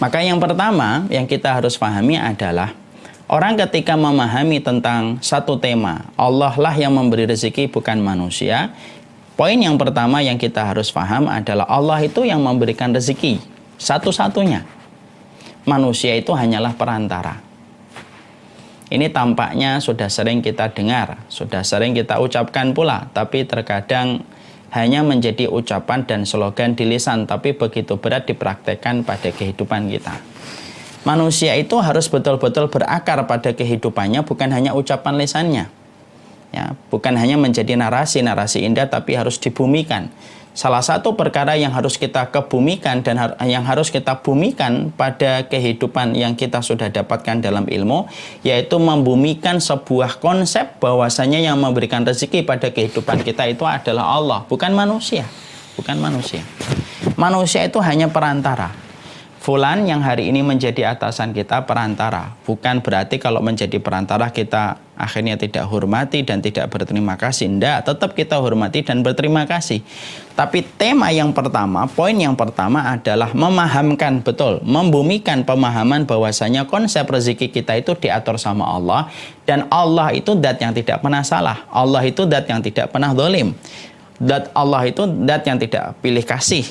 Maka yang pertama yang kita harus pahami adalah orang ketika memahami tentang satu tema, Allah lah yang memberi rezeki bukan manusia. Poin yang pertama yang kita harus paham adalah Allah itu yang memberikan rezeki satu-satunya. Manusia itu hanyalah perantara. Ini tampaknya sudah sering kita dengar, sudah sering kita ucapkan pula, tapi terkadang hanya menjadi ucapan dan slogan di lisan, tapi begitu berat dipraktekkan pada kehidupan kita. Manusia itu harus betul-betul berakar pada kehidupannya, bukan hanya ucapan lisannya. Ya, bukan hanya menjadi narasi-narasi indah, tapi harus dibumikan. Salah satu perkara yang harus kita kebumikan dan yang harus kita bumikan pada kehidupan yang kita sudah dapatkan dalam ilmu, yaitu membumikan sebuah konsep bahwasanya yang memberikan rezeki pada kehidupan kita itu adalah Allah, bukan manusia. Bukan manusia. Manusia itu hanya perantara. Fulan yang hari ini menjadi atasan kita perantara. Bukan berarti kalau menjadi perantara kita akhirnya tidak hormati dan tidak berterima kasih. Tidak, tetap kita hormati dan berterima kasih. Tapi tema yang pertama, poin yang pertama adalah memahamkan betul, membumikan pemahaman bahwasanya konsep rezeki kita itu diatur sama Allah. Dan Allah itu zat yang tidak pernah salah. Allah itu zat yang tidak pernah zalim. Dat Allah itu zat yang tidak pilih kasih.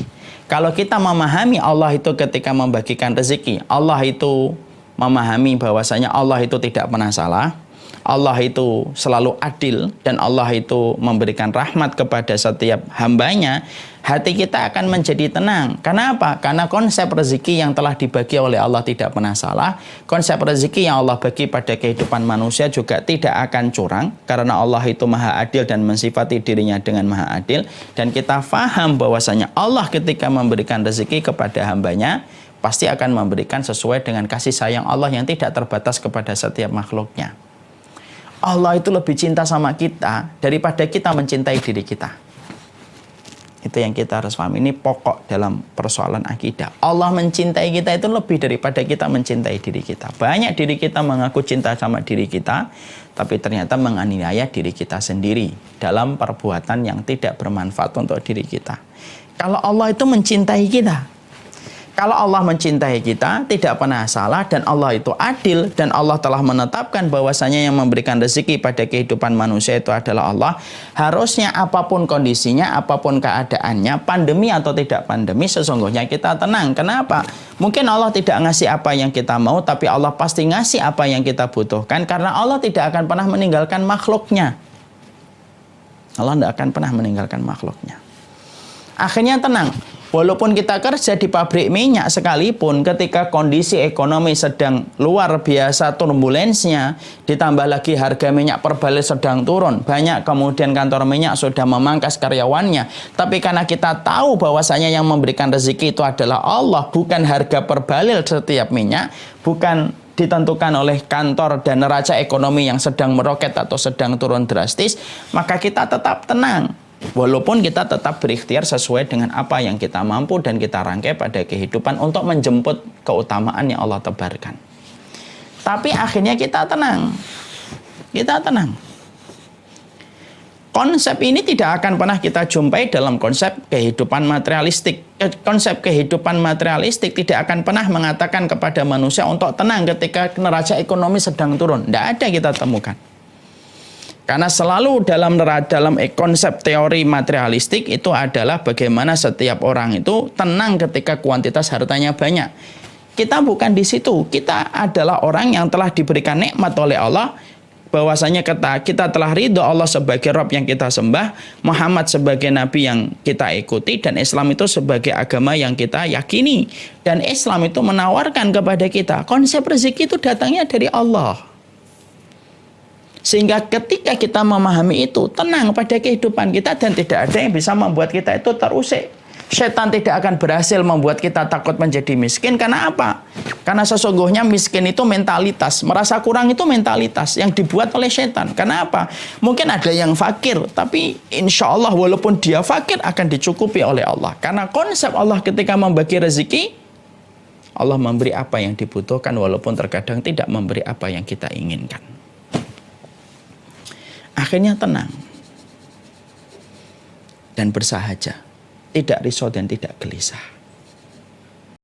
Kalau kita memahami Allah itu ketika membagikan rezeki, Allah itu memahami bahwasanya Allah itu tidak pernah salah, Allah itu selalu adil, dan Allah itu memberikan rahmat kepada setiap hambanya, hati kita akan menjadi tenang. Kenapa? Karena konsep rezeki yang telah dibagi oleh Allah tidak pernah salah. Konsep rezeki yang Allah bagi pada kehidupan manusia juga tidak akan curang, karena Allah itu maha adil dan mensifati dirinya dengan maha adil. Dan kita faham bahwasanya Allah ketika memberikan rezeki kepada hambanya, pasti akan memberikan sesuai dengan kasih sayang Allah yang tidak terbatas kepada setiap makhluknya. Allah itu lebih cinta sama kita daripada kita mencintai diri kita. Itu yang kita harus paham. Ini pokok dalam persoalan akidah. Allah mencintai kita itu lebih daripada kita mencintai diri kita. Banyak diri kita mengaku cinta sama diri kita, tapi ternyata menganiaya diri kita sendiri dalam perbuatan yang tidak bermanfaat untuk diri kita. Kalau Allah itu mencintai kita, kalau Allah mencintai kita, tidak pernah salah, dan Allah itu adil, dan Allah telah menetapkan bahwasanya yang memberikan rezeki pada kehidupan manusia itu adalah Allah, harusnya apapun kondisinya, apapun keadaannya, pandemi atau tidak pandemi, sesungguhnya kita tenang. Kenapa? Mungkin Allah tidak ngasih apa yang kita mau, tapi Allah pasti ngasih apa yang kita butuhkan, karena Allah tidak akan pernah meninggalkan makhluknya. Allah tidak akan pernah meninggalkan makhluknya. Akhirnya tenang. Walaupun kita kerja di pabrik minyak sekalipun, ketika kondisi ekonomi sedang luar biasa turbulensnya, ditambah lagi harga minyak per barel sedang turun, banyak kemudian kantor minyak sudah memangkas karyawannya. Tapi karena kita tahu bahwasanya yang memberikan rezeki itu adalah Allah, bukan harga per barel setiap minyak, bukan ditentukan oleh kantor dan neraca ekonomi yang sedang meroket atau sedang turun drastis, maka kita tetap tenang. Walaupun kita tetap berikhtiar sesuai dengan apa yang kita mampu dan kita rangkai pada kehidupan untuk menjemput keutamaan yang Allah tebarkan. Tapi akhirnya kita tenang. Kita tenang. Konsep ini tidak akan pernah kita jumpai dalam konsep kehidupan materialistik. Konsep kehidupan materialistik tidak akan pernah mengatakan kepada manusia untuk tenang ketika neraca ekonomi sedang turun. Tidak ada kita temukan. Karena selalu dalam konsep teori materialistik itu adalah bagaimana setiap orang itu tenang ketika kuantitas hartanya banyak. Kita bukan di situ. Kita adalah orang yang telah diberikan nikmat oleh Allah, bahwasanya kita telah ridho Allah sebagai Rabb yang kita sembah, Muhammad sebagai Nabi yang kita ikuti, dan Islam itu sebagai agama yang kita yakini. Dan Islam itu menawarkan kepada kita konsep rezeki itu datangnya dari Allah. Sehingga ketika kita memahami itu, tenang pada kehidupan kita dan tidak ada yang bisa membuat kita itu terusik. Setan tidak akan berhasil membuat kita takut menjadi miskin. Karena apa? Karena sesungguhnya miskin itu mentalitas. Merasa kurang itu mentalitas yang dibuat oleh setan. Karena apa? Mungkin ada yang fakir, tapi insya Allah walaupun dia fakir akan dicukupi oleh Allah. Karena konsep Allah ketika membagi rezeki, Allah memberi apa yang dibutuhkan walaupun terkadang tidak memberi apa yang kita inginkan. Akhirnya tenang dan bersahaja, tidak risau dan tidak gelisah.